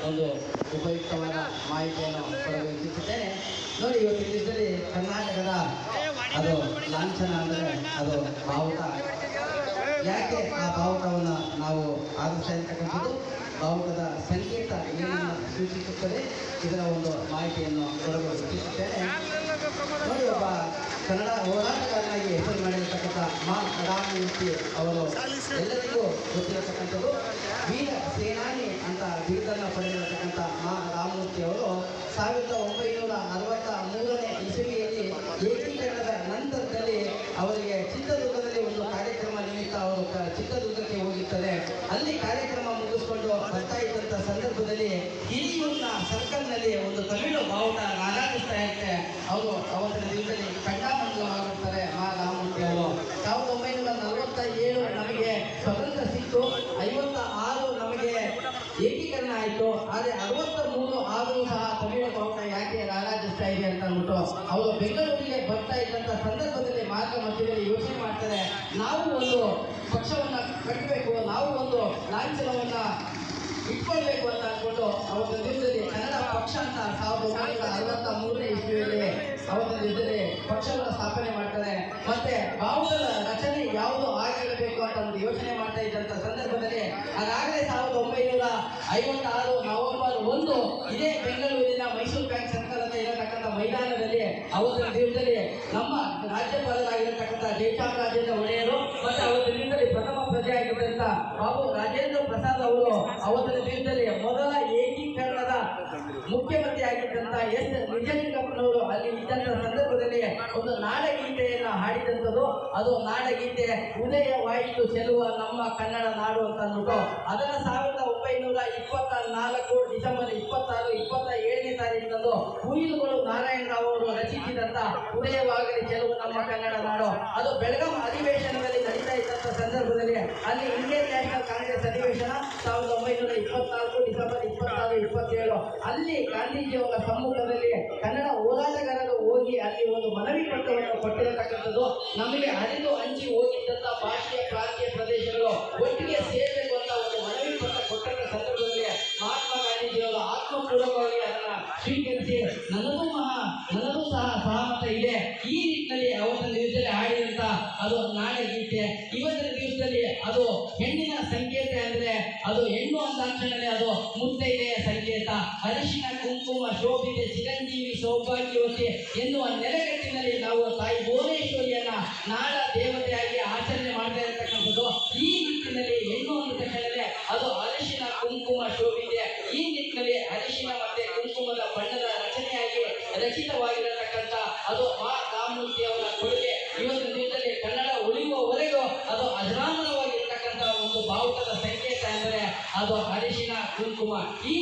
ಒಂದು ಉಪಯುಕ್ತವಾದ ಮಾಹಿತಿಯನ್ನು ಕೊಡಲು ಇಚ್ಛಿಸುತ್ತೇನೆ. ನೋಡಿ, ಇವತ್ತು ದಿವಸದಲ್ಲಿ ಕರ್ನಾಟಕದ ಅದು ಲಾಂಛನ ಅಂದರೆ ಅದು ಬಾವುಟ. ಯಾಕೆ ಆ ಬಾವುಟವನ್ನು ನಾವು ಆದರ್ಶ ಅಂತಕ್ಕಂಥದ್ದು ಬಾವುಟದ ಸಂಕೇತ ಏನನ್ನು ಸೂಚಿಸುತ್ತದೆ, ಇದರ ಒಂದು ಮಾಹಿತಿಯನ್ನು ಕೊಡಲು ಇಚ್ಛಿಸುತ್ತೇನೆ. ನೋಡಿ, ಒಬ್ಬ ಕನ್ನಡ ಹೋರಾಟಗಾರನಾಗಿ ಹೆಸರು ಮಾಡಿರತಕ್ಕಂಥ ಮಾ ರಾಮಮೂರ್ತಿ ಅವರು ಎಲ್ಲರಿಗೂ ಗೊತ್ತಿರತಕ್ಕಂಥದ್ದು. ವೀರ ಸೇನಾನಿ ಅಂತ ಬಿರುದನ್ನು ಪಡೆದಿರತಕ್ಕಂಥ ಮಾ ರಾಮಮೂರ್ತಿ ಅವರು 1963ನೇ ಇಸವಿಯಲ್ಲಿ ಏಕೀಕರಣದ ನಂತರದಲ್ಲಿ ಅವರಿಗೆ ಚಿತ್ರದುರ್ಗದಲ್ಲಿ ಒಂದು ಕಾರ್ಯಕ್ರಮ ನಿಮಿತ್ತ ಅವರು ಚಿತ್ರದುರ್ಗಕ್ಕೆ ಹೋಗಿರ್ತಾರೆ. ಅಲ್ಲಿ ಕಾರ್ಯಕ್ರಮ ಮುಗಿಸ್ಕೊಂಡು ಬರ್ತಾ ಇದ್ದಂಥ ಸಂದರ್ಭದಲ್ಲಿ ಹಿರಿಯೂರಿನ ಸರ್ಕಲ್ನಲ್ಲಿ ಒಂದು ತಮಿಳು ಬಾವುಟ ರಾರಾಜಿಸ್ತಾ ಇರುತ್ತೆ. ಅವರು ಅವತ್ತಿನ ದಿವಸದಲ್ಲಿ ಕಂಡಾಮಂಡಲವಾಗಿರ್ತಾರೆ ಮಾ ರಾಮಮೂರ್ತಿ ಅವರು. 1947 ನಮಗೆ ಸ್ವತಂತ್ರ ಸಿಕ್ತು, 56 ನಮಗೆ ಏಕೀಕರಣ ಆಯಿತು. ಆದರೆ 63 ಆದರೂ ಸಹ ತಮಿಳು ಬಾವುಟ ಯಾಕೆ ರಾರಾಜಿಸ್ತಾ ಇದೆ ಅಂತ ಅಂದ್ಬಿಟ್ಟು ಅವರು ಬೆಂಗಳೂರಿಗೆ ಬರ್ತಾ ಇದ್ದಂಥ ಸಂದರ್ಭದಲ್ಲಿ ಮಾರ್ಗ ಮಧ್ಯದಲ್ಲಿ ಯೋಚನೆ ಮಾಡ್ತಾರೆ, ನಾವು ಒಂದು ಪಕ್ಷವನ್ನು ಕಟ್ಟಬೇಕು, ನಾವು ಒಂದು ಲಾಂಛನವನ್ನು ಇಟ್ಕೊಳ್ಬೇಕು ಅಂತ ಅಂದ್ಕೊಂಡು ಅವತ್ತಿನ ದಿವಸದಲ್ಲಿ ಕನ್ನಡ ಪಕ್ಷ ಅಂತ 1963ನೇ ಇಸ್ವಿಯಲ್ಲಿ ಅವತ್ತಿನ ದಿವಸದಲ್ಲಿ ಪಕ್ಷವನ್ನು ಸ್ಥಾಪನೆ ಮಾಡ್ತಾರೆ. ಮತ್ತೆ ಬಾವುಟದ ರಚನೆ ಯಾವುದು ಆಗಿರಬೇಕು ಅಂತ ಒಂದು ಯೋಚನೆ ಮಾಡ್ತಾ ಇದ್ದಂಥ ಸಂದರ್ಭದಲ್ಲಿ ಅದಾಗಲೇ 1956 ನವೆಂಬರ್ 1 ಇದೇ ಬೆಂಗಳೂರಿನ ಮೈಸೂರು ಬ್ಯಾಂಕ್ ಸರ್ಕಲ್ ಅಂತ ಇರತಕ್ಕಂಥ ಮೈದಾನದಲ್ಲಿ ಅವತ್ತಿನ ದಿವಸದಲ್ಲಿ ನಮ್ಮ ರಾಜ್ಯಪಾಲರಾಗಿರತಕ್ಕಂಥ ಜಯಚಾಮರಾಜೇಂದ್ರ ಒಡೆಯರು ಮತ್ತೆ ಅವತ್ತಿನ ದಿವಸದಲ್ಲಿ ಪ್ರಥಮ ಪ್ರಜೆ ಆಗಿದ್ದಂಥ ಬಾಬು ರಾಜೇಂದ್ರ ಪ್ರಸಾದ್ ಅವರು ಅವತ್ತಿನ ದಿವಸದಲ್ಲಿ ಮೊದಲ ಏಕೀಕರಣದ ಮುಖ್ಯಮಂತ್ರಿ ಆಗಿದ್ದಂಥ ಎಸ್ ನಿಜಲಿಂಗಪ್ಪನವರು ಅಲ್ಲಿ ಇದ್ದಂಥ ಸಂದರ್ಭದಲ್ಲಿ ಒಂದು ನಾಡಗೀತೆಯನ್ನು ಹಾಡಿದಂಥದ್ದು. ಅದು ನಾಡಗೀತೆ ಉದಯವಾಯಿತು ಚೆಲುವ ನಮ್ಮ ಕನ್ನಡ ನಾಡು ಅಂತ ಅಂದ್ಬಿಟ್ಟು ಅದನ್ನು 1924 ಡಿಸೆಂಬರ್ 26, 27ನೇ ತಾರೀಕಿನಂದು ಹುಯಿಲುಗಳು ನಾರಾಯಣರಾವ್ ಅವರು ರಚಿಸಿದಂಥ ಉದಯವಾಗಲಿ ಚೆಲುವ ನಮ್ಮ ಕನ್ನಡ ನಾಡು ಅದು ಬೆಳಗಾಂ ಅಧಿವೇಶನದಲ್ಲಿ ನಡೀತಾ ಇದ್ದಂಥ ಸಂದರ್ಭದಲ್ಲಿ ಅಲ್ಲಿ ಇಂಡಿಯನ್ ನ್ಯಾಷನಲ್ ಕಾಂಗ್ರೆಸ್ ಅಧಿವೇಶನ 1924 ಡಿಸೆಂಬರ್ 26, 27 ಅಲ್ಲಿ ಗಾಂಧೀಜಿಯವರ ಸಮ್ಮುಖದಲ್ಲಿ ಕನ್ನಡ ಹೋರಾಟಗಾರರು ಹೋಗಿ ಅಲ್ಲಿ ಒಂದು ಮನವಿ ಪತ್ರವನ್ನು ಕೊಟ್ಟಿರತಕ್ಕಂಥದ್ದು. ನಮಗೆ ಅರಿದು ಹಂಚಿ ಹೋಗಿದ್ದಂಥ ಭಾಷೆಯ ಪ್ರಾಂತೀಯ ಪ್ರದೇಶಗಳು ಒಟ್ಟಿಗೆ ಸೇರಬೇಕು ಅಂತ ಒಂದು ಮನವಿ ಪತ್ರ ಕೊಟ್ಟಂಥ ಸಂದರ್ಭದಲ್ಲಿ ಮಹಾತ್ಮ ಗಾಂಧೀಜಿಯವರು ಆತ್ಮಪೂರ್ವಕವಾಗಿ ಅದನ್ನು ಸ್ವೀಕರಿಸಿ ನನ್ನದು ಸಹ ಸಹಮತ ಇದೆ ಈ ನಿಟ್ಟಿನಲ್ಲಿ ಅವತ್ತಿನ ದಿವಸದಲ್ಲಿ ಹಾಡಿದಂಥ ಅದು ನಾಡಗೀತೆ. ಇವತ್ತಿನ ದಿವಸದಲ್ಲಿ ಅದು ಹೆಣ್ಣಿನ ಸಂಕೇತ ಅಂದರೆ ಅದು ಹೆಣ್ಣು ಅಂದಾಕ್ಷಣೆ ಅದು ಮುತ್ತೈದೆಯ ಸಂಕೇತ. ಅರಿಶಿನ ಕುಂಕುಮ ಶೋಭಿತೆ ಚಿರಂಜೀವಿ ಸೌಭಾಗ್ಯವತಿ ಎನ್ನುವ ನೆಲೆಗಟ್ಟಿನಲ್ಲಿ ನಾವು ತಾಯಿ ಭುವನೇಶ್ವರಿಯನ್ನ ನಾಡ ದೇವತೆಯಾಗಿ ಆಚರಣೆ ಮಾಡ್ತಾ ಇರತಕ್ಕಂಥದ್ದು. ಈ ನಿಟ್ಟಿನಲ್ಲಿ ಹೆಣ್ಣು ಅಂದ ತಕ್ಷಣವೇ ಅದು ಅರಿಶಿನ ಕುಂಕುಮ ಶೋಭಿತೆ. ಈ ನಿಟ್ಟಿನಲ್ಲಿ ಅರಿಶಿನ ಮತ್ತೆ ಕುಂಕುಮದ ಬಣ್ಣದ ರಚನೆಯಾಗಿ ರಚಿತವಾಗಿರತಕ್ಕಂಥ ಅದು ಮಾ ರಾಮಮೂರ್ತಿ ಅವರ ಕೊಡುಗೆ. ಇವತ್ತಿನ ದಿನದಲ್ಲಿ ಕನ್ನಡ ಉಳಿಯುವವರೆಗೂ ಅದು ಅಜರಾಮರವಾಗಿರ್ತಕ್ಕಂಥ ಒಂದು ಬಾವುಟದ ಸಂಕೇತ ಅಂದರೆ ಅದು ಅರಿಶಿನ ಕುಂಕುಮ. ಈ